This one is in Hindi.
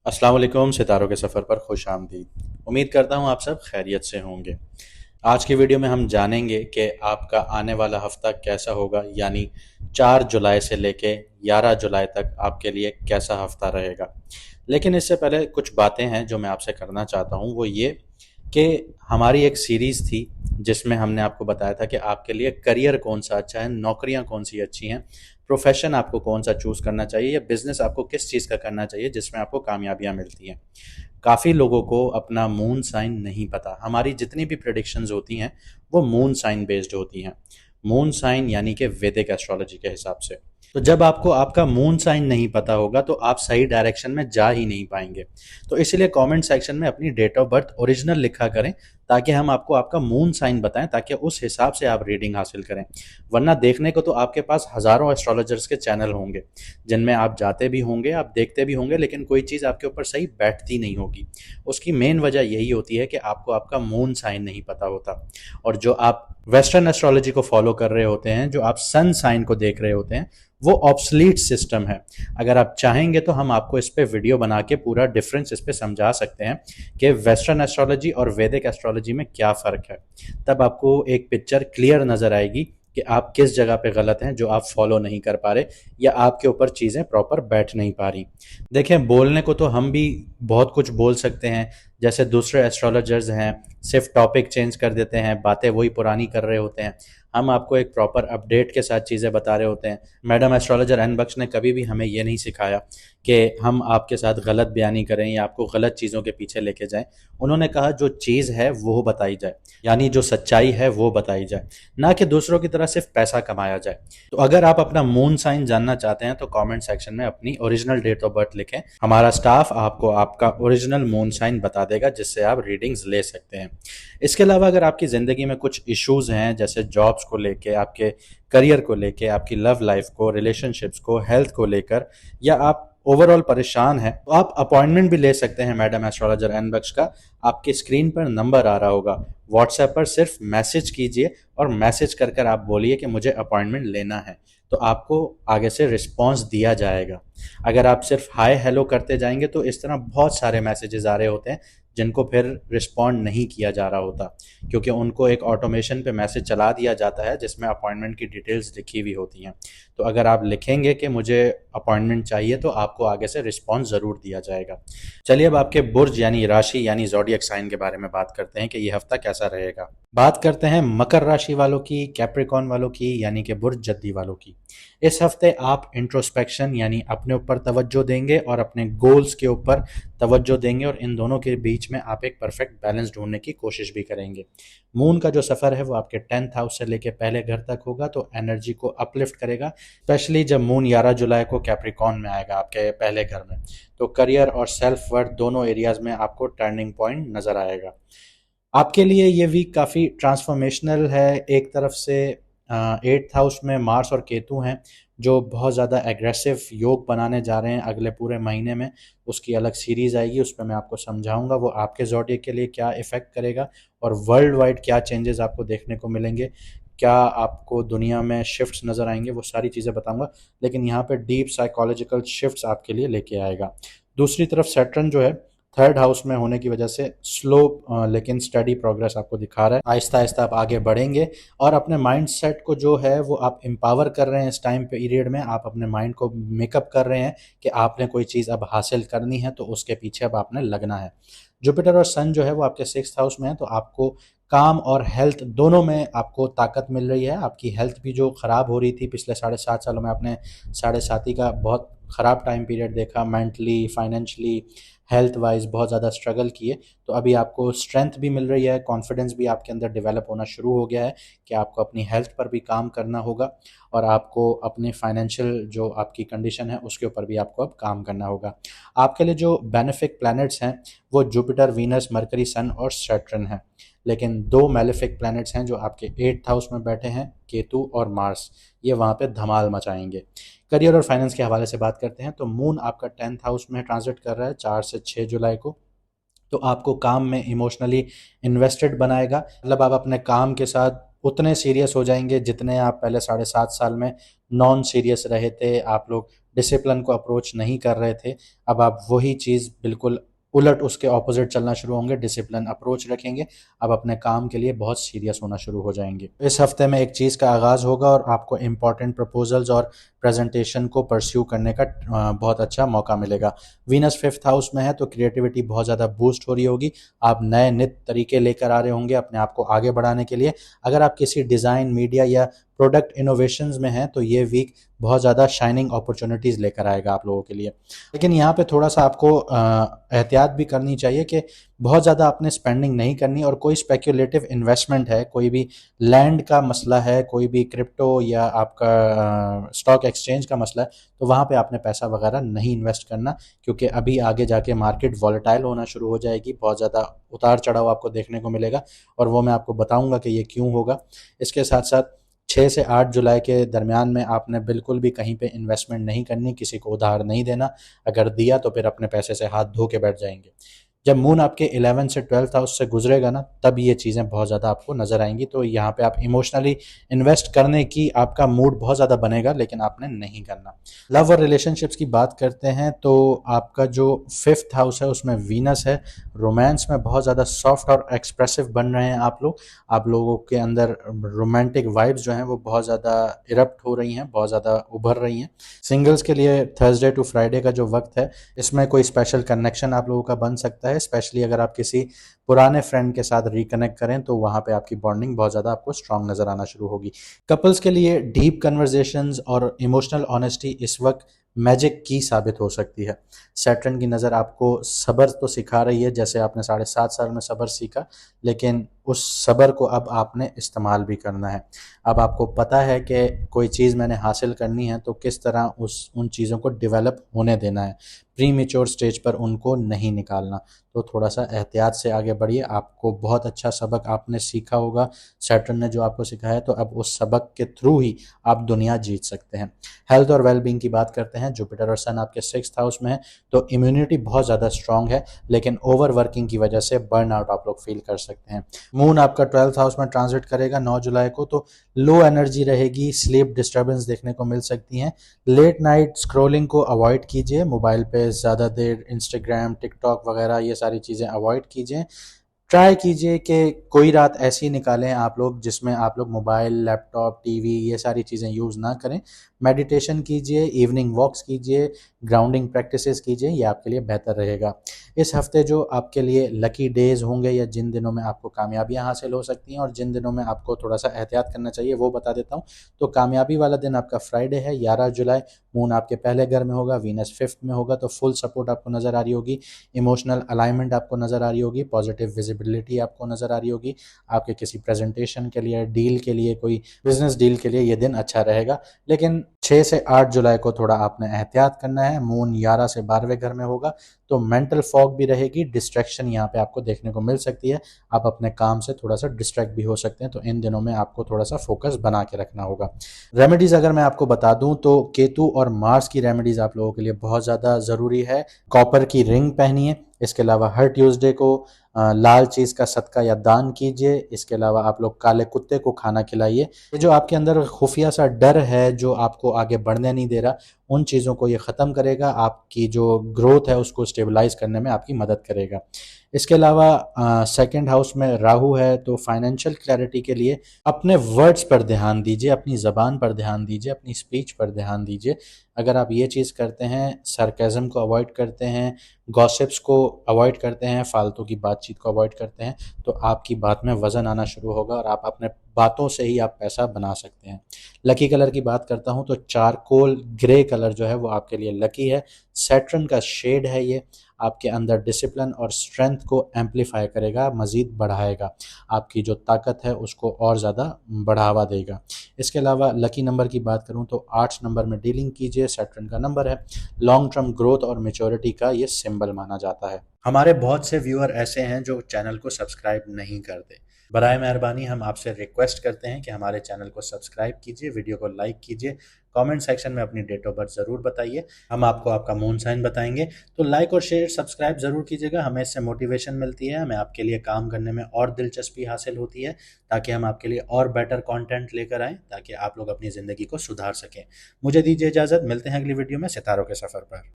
अस्सलाम वालेकुम। सितारों के सफ़र पर खुश आमदीद। उम्मीद करता हूँ आप सब खैरियत से होंगे। आज की वीडियो में हम जानेंगे कि आपका आने वाला हफ्ता कैसा होगा, यानी 4 जुलाई से लेके 11 जुलाई तक आपके लिए कैसा हफ्ता रहेगा। लेकिन इससे पहले कुछ बातें हैं जो मैं आपसे करना चाहता हूँ, वो ये कि हमारी एक सीरीज़ थी जिसमें हमने आपको बताया था कि आपके लिए करियर कौन सा अच्छा है, नौकरियां कौन सी अच्छी हैं, प्रोफेशन आपको कौन सा चूज़ करना चाहिए या बिजनेस आपको किस चीज़ का करना चाहिए जिसमें आपको कामयाबियां मिलती हैं। काफ़ी लोगों को अपना मून साइन नहीं पता। हमारी जितनी भी प्रेडिक्शंस होती हैं वो मून साइन बेस्ड होती हैं। मून साइन यानी कि वैदिक एस्ट्रोलॉजी के हिसाब से। तो जब आपको आपका मून साइन नहीं पता होगा तो आप सही डायरेक्शन में जा ही नहीं पाएंगे। तो इसलिए कमेंट सेक्शन में अपनी डेट ऑफ बर्थ ओरिजिनल लिखा करें, ताकि हम आपको आपका मून साइन बताएं, ताकि उस हिसाब से आप रीडिंग हासिल करें। वरना देखने को तो आपके पास हज़ारों एस्ट्रोलॉजर्स के चैनल होंगे जिनमें आप जाते भी होंगे, आप देखते भी होंगे, लेकिन कोई चीज़ आपके ऊपर सही बैठती नहीं होगी। उसकी मेन वजह यही होती है कि आपको आपका मून साइन नहीं पता होता। और जो आप वेस्टर्न एस्ट्रोलॉजी को फॉलो कर रहे होते हैं, जो आप सन साइन को देख रहे होते हैं, वो ऑब्सलीट सिस्टम है। अगर आप चाहेंगे तो हम आपको इस पे वीडियो बना के पूरा डिफरेंस इस पे समझा सकते हैं कि वेस्टर्न एस्ट्रोलॉजी और वैदिक एस्ट्रोलॉजी में क्या फ़र्क है। तब आपको एक पिक्चर क्लियर नज़र आएगी कि आप किस जगह पे गलत हैं, जो आप फॉलो नहीं कर पा रहे या आपके ऊपर चीज़ें प्रॉपर बैठ नहीं पा रही। देखें, बोलने को तो हम भी बहुत कुछ बोल सकते हैं, जैसे दूसरे एस्ट्रोलॉजर्स हैं, सिर्फ टॉपिक चेंज कर देते हैं, बातें वही पुरानी कर रहे होते हैं। हम आपको एक प्रॉपर अपडेट के साथ चीज़ें बता रहे होते हैं। मैडम एस्ट्रोलॉजर एन बख्श ने कभी भी हमें ये नहीं सिखाया कि हम आपके साथ गलत बयानी करें या आपको गलत चीज़ों के पीछे लेके जाएं। उन्होंने कहा जो चीज़ है वो बताई जाए, यानी जो सच्चाई है वो बताई जाए, ना कि दूसरों की तरह सिर्फ पैसा कमाया जाए। तो अगर आप अपना मून साइन जानना चाहते हैं तो कमेंट सेक्शन में अपनी ओरिजिनल डेट ऑफ बर्थ लिखें। हमारा स्टाफ आपको आपका ओरिजिनल मून साइन बता देगा, जिससे आप रीडिंग्स ले सकते हैं। इसके अलावा अगर आपकी ज़िंदगी में कुछ इश्यूज हैं, जैसे जॉब्स को लेके, आपके करियर को लेके, आपकी लव लाइफ को, रिलेशनशिप्स को, हेल्थ को लेकर, या आप ओवरऑल परेशान हैं, तो आप अपॉइंटमेंट भी ले सकते हैं मैडम एस्ट्रोलॉजर एन बख्श का। आपके स्क्रीन पर नंबर आ रहा होगा, व्हाट्सएप पर सिर्फ मैसेज कीजिए और मैसेज कर कर आप बोलिए कि मुझे अपॉइंटमेंट लेना है, तो आपको आगे से रिस्पॉन्स दिया जाएगा। अगर आप सिर्फ हाय हेलो करते जाएंगे तो इस तरह बहुत सारे मैसेजेस आ रहे होते हैं जिनको फिर रिस्पॉन्ड नहीं किया जा रहा होता, क्योंकि उनको एक ऑटोमेशन पे मैसेज चला दिया जाता है जिसमें अपॉइंटमेंट की डिटेल्स लिखी हुई होती हैं। तो अगर आप लिखेंगे कि मुझे अपॉइंटमेंट चाहिए तो आपको आगे से रिस्पॉन्स ज़रूर दिया जाएगा। चलिए अब आपके बुर्ज यानी राशि यानी ज़ोडिएक साइन के बारे में बात करते हैं कि ये हफ्ता कैसा रहेगा। बात करते हैं मकर राशि वालों की, कैप्रिकॉन वालों की, यानी कि बुर्ज जद्दी वालों की। इस हफ्ते आप इंट्रोस्पेक्शन यानी अपने ऊपर तवज्जो देंगे और अपने गोल्स के ऊपर तवज्जो देंगे, और इन दोनों के बीच में आप एक परफेक्ट बैलेंस ढूंढने की कोशिश भी करेंगे। मून का जो सफ़र है वो आपके 10th हाउस से लेके पहले घर तक होगा, तो एनर्जी को अपलिफ्ट करेगा, स्पेशली जब मून 11 जुलाई को कैप्रिकॉन में आएगा आपके पहले घर में। तो करियर और सेल्फ वर्थ दोनों एरियाज में आपको टर्निंग पॉइंट नज़र आएगा। आपके लिए ये वीक काफ़ी ट्रांसफॉर्मेशनल है। एक तरफ से 8th हाउस में मार्स और केतु हैं, जो बहुत ज़्यादा एग्रेसिव योग बनाने जा रहे हैं अगले पूरे महीने में। उसकी अलग सीरीज़ आएगी, उस पर मैं आपको समझाऊंगा वो आपके ज़ोडिएक के लिए क्या इफ़ेक्ट करेगा और वर्ल्ड वाइड क्या चेंजेस आपको देखने को मिलेंगे, क्या आपको दुनिया में शिफ्ट्स नज़र आएंगे, वो सारी चीज़ें बताऊंगा। लेकिन यहाँ पे डीप साइकोलॉजिकल शिफ्ट्स आपके लिए लेके आएगा। दूसरी तरफ सैटर्न जो है 3rd हाउस में होने की वजह से स्लो लेकिन स्टडी प्रोग्रेस आपको दिखा रहा है। आहिस्ता आहिस्ता आप आगे बढ़ेंगे और अपने माइंड सेट को जो है वो आप एम्पावर कर रहे हैं। इस टाइम पीरियड में आप अपने माइंड को मेकअप कर रहे हैं कि आपने कोई चीज़ अब हासिल करनी है, तो उसके पीछे अब आपने लगना है। जुपिटर और सन जो है वो आपके 6th हाउस में है, तो आपको काम और हेल्थ दोनों में आपको ताकत मिल रही है। आपकी हेल्थ भी जो ख़राब हो रही थी पिछले 7.5 सालों में, आपने 7.5 का बहुत ख़राब टाइम पीरियड देखा, मेंटली, फाइनेंशली, हेल्थ वाइज बहुत ज़्यादा स्ट्रगल किए। तो अभी आपको स्ट्रेंथ भी मिल रही है, कॉन्फिडेंस भी आपके अंदर डेवलप होना शुरू हो गया है कि आपको अपनी हेल्थ पर भी काम करना होगा, और आपको अपने फाइनेंशियल जो आपकी कंडीशन है उसके ऊपर भी आपको अब काम करना होगा। आपके लिए जो बेनिफिक प्लैनेट्स हैं वो जुपिटर, वीनस, मरकरी, सन और सैटर्न हैं। लेकिन दो मेलेफिक प्लैनेट्स हैं जो आपके 8th हाउस में बैठे हैं, केतु और मार्स। ये वहाँ पे धमाल मचाएंगे। करियर और फाइनेंस के हवाले से बात करते हैं तो मून आपका 10th हाउस में ट्रांजिट कर रहा है 4 से 6 जुलाई को। तो आपको काम में इमोशनली इन्वेस्टेड बनाएगा, मतलब आप अपने काम के साथ उतने सीरियस हो जाएंगे जितने आप पहले 7.5 साल में नॉन सीरियस रहे थे। आप लोग डिसिप्लिन को अप्रोच नहीं कर रहे थे, अब आप वही चीज़ बिल्कुल उलट उसके ऑपोजिट चलना शुरू होंगे, डिसिप्लिन अप्रोच रखेंगे। अब अपने काम के लिए बहुत सीरियस होना शुरू हो जाएंगे। इस हफ्ते में एक चीज़ का आगाज़ होगा और आपको इंपॉर्टेंट प्रपोजल्स और प्रेजेंटेशन को परस्यू करने का बहुत अच्छा मौका मिलेगा। वीनस 5th हाउस में है तो क्रिएटिविटी बहुत ज़्यादा बूस्ट हो रही होगी। आप नए नित तरीके लेकर आ रहे होंगे अपने आप को आगे बढ़ाने के लिए। अगर आप किसी डिज़ाइन, मीडिया या प्रोडक्ट इनोवेशंस में हैं तो ये वीक बहुत ज़्यादा शाइनिंग अपॉर्चुनिटीज़ लेकर आएगा आप लोगों के लिए। लेकिन यहाँ पे थोड़ा सा आपको एहतियात भी करनी चाहिए कि बहुत ज़्यादा आपने स्पेंडिंग नहीं करनी, और कोई स्पेक्युलेटिव इन्वेस्टमेंट है, कोई भी लैंड का मसला है, कोई भी क्रिप्टो या आपका स्टॉक एक्सचेंज का मसला है, तो वहाँ पे आपने पैसा वगैरह नहीं इन्वेस्ट करना, क्योंकि अभी आगे जाके मार्केट वॉलेटाइल होना शुरू हो जाएगी, बहुत ज़्यादा उतार चढ़ाव आपको देखने को मिलेगा, और वो मैं आपको बताऊँगा कि ये क्यों होगा। इसके साथ साथ 6 से 8 जुलाई के दरमियान में आपने बिल्कुल भी कहीं पे इन्वेस्टमेंट नहीं करनी, किसी को उधार नहीं देना। अगर दिया तो फिर अपने पैसे से हाथ धो के बैठ जाएंगे। जब मून आपके 11 से 12th हाउस से गुजरेगा ना, तब ये चीज़ें बहुत ज़्यादा आपको नज़र आएंगी। तो यहाँ पे आप इमोशनली इन्वेस्ट करने की आपका मूड बहुत ज़्यादा बनेगा, लेकिन आपने नहीं करना। लव और रिलेशनशिप्स की बात करते हैं तो आपका जो 5th हाउस है उसमें वीनस है। रोमांस में बहुत ज़्यादा सॉफ्ट और एक्सप्रेसिव बन रहे हैं आप लोग। आप लोगों के अंदर रोमांटिक वाइब्स जो हैं वो बहुत ज़्यादा इरप्ट हो रही हैं, बहुत ज़्यादा उभर रही हैं। सिंगल्स के लिए थर्सडे टू फ्राइडे का जो वक्त है, इसमें कोई स्पेशल कनेक्शन आप लोगों का बन सकता है। स्पेशली अगर आप किसी पुराने फ्रेंड के साथ रिकनेक्ट करें तो वहाँ पे आपकी बॉन्डिंग बहुत ज़्यादा आपको स्ट्रांग नज़र आना शुरू होगी। कपल्स के लिए डीप कन्वर्जेशंस और इमोशनल ऑनेस्टी इस वक्त मैजिक की साबित हो सकती है। सैटर्न की नज़र आपको सब्र तो सिखा रही है, जैसे आपने 7.5 साल में सब्र सीखा, लेकिन उस सब्र को अब आपने इस्तेमाल भी करना है। अब आपको पता है कि कोई चीज़ मैंने हासिल करनी है तो किस तरह उन चीज़ों को डेवलप होने देना है, प्री मेच्योर स्टेज पर उनको नहीं निकालना। तो थोड़ा सा एहतियात से आगे बढ़िए। आपको बहुत अच्छा सबक आपने सीखा होगा, सैटर्न ने जो आपको सिखाया, तो अब उस सबक के थ्रू ही आप दुनिया जीत सकते हैं। हेल्थ और वेलबींग की बात करते हैं। जुपिटर और सन आपके 6th हाउस में है तो इम्यूनिटी बहुत ज़्यादा स्ट्रांग है, लेकिन ओवर वर्किंग की वजह से बर्न आउट आप लोग फील कर सकते हैं। मून आपका 12th हाउस में ट्रांजिट करेगा 9 जुलाई को, तो लो एनर्जी रहेगी, स्लीप डिस्टर्बेंस देखने को मिल सकती हैं। लेट नाइट स्क्रॉलिंग को अवॉइड कीजिए, मोबाइल पे ज़्यादा देर इंस्टाग्राम, टिकटॉक वगैरह ये सारी चीज़ें अवॉइड कीजिए। ट्राई कीजिए कि कोई रात ऐसी निकालें आप लोग जिसमें आप लोग मोबाइल, लैपटॉप, टीवी ये सारी चीज़ें यूज़ ना करें। मेडिटेशन कीजिए, इवनिंग वॉक्स कीजिए, ग्राउंडिंग प्रैक्टिसेस कीजिए, ये आपके लिए बेहतर रहेगा। इस हफ्ते जो आपके लिए लकी डेज़ होंगे या जिन दिनों में आपको कामयाबियां हासिल हो सकती हैं और जिन दिनों में आपको थोड़ा सा एहतियात करना चाहिए वो बता देता हूँ। तो कामयाबी वाला दिन आपका फ्राइडे है, 11 जुलाई। मून आपके पहले घर में होगा, वीनस 5th में होगा, तो फुल सपोर्ट आपको नज़र आ रही होगी, इमोशनल अलाइनमेंट आपको नज़र आ रही होगी, पॉजिटिव विजिबिलिटी आपको नज़र आ रही होगी। आपके किसी प्रेजेंटेशन के लिए, डील के लिए, कोई बिजनेस डील के लिए ये दिन अच्छा रहेगा। लेकिन 6 से 8 जुलाई को थोड़ा आपने एहतियात करना है। मून 11 से 12वें घर में होगा तो मेंटल फॉग भी रहेगी, डिस्ट्रैक्शन यहाँ पे आपको देखने को मिल सकती है। आप अपने काम से थोड़ा सा डिस्ट्रैक्ट भी हो सकते हैं, तो इन दिनों में आपको थोड़ा सा फोकस बना के रखना होगा। रेमेडीज़ अगर मैं आपको बता दूं तो केतु और मार्स की रेमेडीज़ आप लोगों के लिए बहुत ज़्यादा ज़रूरी है। कॉपर की रिंग पहनिए। इसके अलावा हर ट्यूसडे को लाल चीज़ का सदका या दान कीजिए। इसके अलावा आप लोग काले कुत्ते को खाना खिलाइए। ये जो आपके अंदर खुफिया सा डर है जो आपको आगे बढ़ने नहीं दे रहा, उन चीज़ों को ये ख़त्म करेगा, आपकी जो ग्रोथ है उसको स्टेबलाइज करने में आपकी मदद करेगा। इसके अलावा 2nd हाउस में राहु है तो फाइनेंशियल क्लैरिटी के लिए अपने वर्ड्स पर ध्यान दीजिए, अपनी ज़बान पर ध्यान दीजिए, अपनी स्पीच पर ध्यान दीजिए। अगर आप ये चीज़ करते हैं, सरकेज़म को अवॉइड करते हैं, गॉसिप्स को अवॉइड करते हैं, फालतू की बातचीत को अवॉइड करते हैं, तो आपकी बात में वज़न आना शुरू होगा और आप अपने बातों से ही आप पैसा बना सकते हैं। लकी कलर की बात करता हूं तो चारकोल ग्रे कलर जो है वो आपके लिए लकी है। सैटर्न का शेड है, ये आपके अंदर डिसिप्लिन और स्ट्रेंथ को एम्पलीफाई करेगा, मज़ीद बढ़ाएगा, आपकी जो ताकत है उसको और ज़्यादा बढ़ावा देगा। इसके अलावा लकी नंबर की बात करूं तो 8 नंबर में डीलिंग कीजिए, सैटर्न का नंबर है। लॉन्ग टर्म ग्रोथ और मेच्योरिटी का ये सिंबल माना जाता है। हमारे बहुत से व्यूअर ऐसे हैं जो चैनल को सब्सक्राइब नहीं करते, बराए मेहरबानी हम आपसे रिक्वेस्ट करते हैं कि हमारे चैनल को सब्सक्राइब कीजिए, वीडियो को लाइक कीजिए, कमेंट सेक्शन में अपनी डेट ऑफ बर्थ ज़रूर बताइए, हम आपको आपका मून साइन बताएंगे। तो लाइक और शेयर सब्सक्राइब ज़रूर कीजिएगा, हमें इससे मोटिवेशन मिलती है, हमें आपके लिए काम करने में और दिलचस्पी हासिल होती है, ताकि हम आपके लिए और बेटर कंटेंट लेकर आएँ, ताकि आप लोग अपनी ज़िंदगी को सुधार सकें। मुझे दीजिए इजाज़त, मिलते हैं अगली वीडियो में सितारों के सफ़र पर।